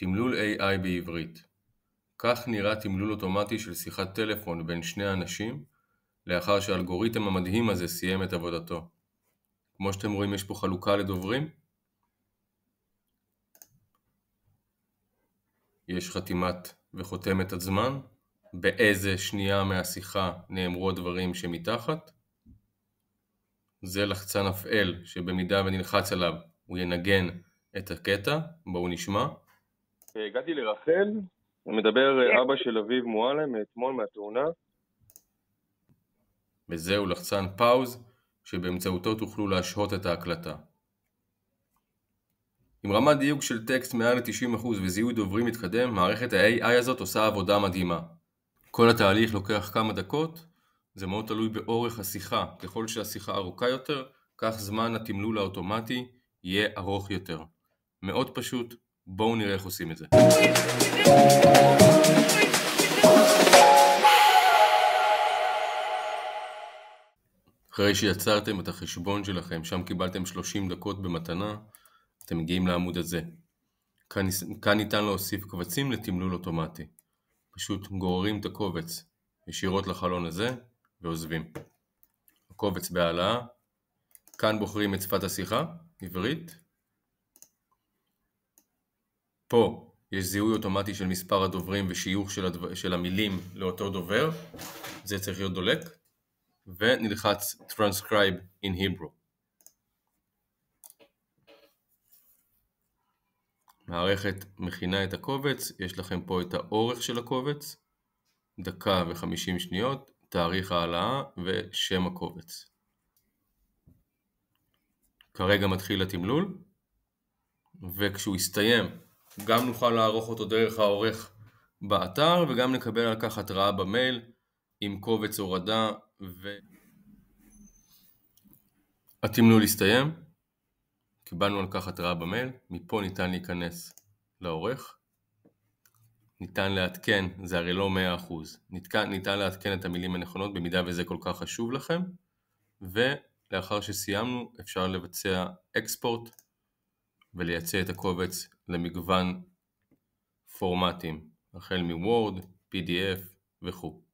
תמלול AI בעברית. כך נראה תמלול אוטומטי של שיחת טלפון בין שני אנשים, לאחר שהאלגוריתם המדהים הזה סיים את עבודתו. כמו שאתם רואים, יש פה חלוקה לדוברים. יש חתימת וחותמת הזמן, באיזה שנייה מהשיחה נאמרו הדברים שמתחת. זה לחצן הפעל שבמידה ונלחץ עליו הוא ינגן את הקטע. בואו נשמע. הגעתי לרחל, מדבר אבא של אביב מועלם מאתמול מהתאונה. וזהו לחצן פאוז שבאמצעותו תוכלו להשהות את ההקלטה. עם רמת דיוק של טקסט מעל ל-90% וזיהוי דוברים מתקדם, מערכת ה-AI הזאת עושה עבודה מדהימה. כל התהליך לוקח כמה דקות, זה מאוד תלוי באורך השיחה. ככל שהשיחה ארוכה יותר, כך זמן התמלול האוטומטי יהיה ארוך יותר. מאוד פשוט, בואו נראה איך עושים את זה. אחרי שיצרתם את החשבון שלכם, שם קיבלתם 30 דקות במתנה, אתם מגיעים לעמוד הזה. כאן ניתן להוסיף קבצים לתמלול אוטומטי. פשוט גוררים את הקובץ ישירות לחלון הזה ועוזבים. הקובץ בהעלאה. כאן בוחרים את שפת השיחה, עברית. פה יש זיהוי אוטומטי של מספר הדוברים ושיוך של המילים לאותו דובר. זה צריך להיות דולק. ונלחץ Transcribe in Hebrew. מערכת מכינה את הקובץ, יש לכם פה את האורך של הקובץ, 1:50 שניות, תאריך העלאה ושם הקובץ. כרגע מתחיל התמלול, וכשהוא יסתיים גם נוכל לערוך אותו דרך העורך באתר, וגם נקבל על כך התראה במייל עם קובץ הורדה התמלול הסתיים. קיבלנו על כך התראה במייל, מפה ניתן להיכנס לעורך. ניתן לעדכן, זה הרי לא 100%, ניתן לעדכן את המילים הנכונות במידה וזה כל כך חשוב לכם, ולאחר שסיימנו אפשר לבצע אקספורט ולייצא את הקובץ למגוון פורמטים, החל מוורד, PDF וכו'.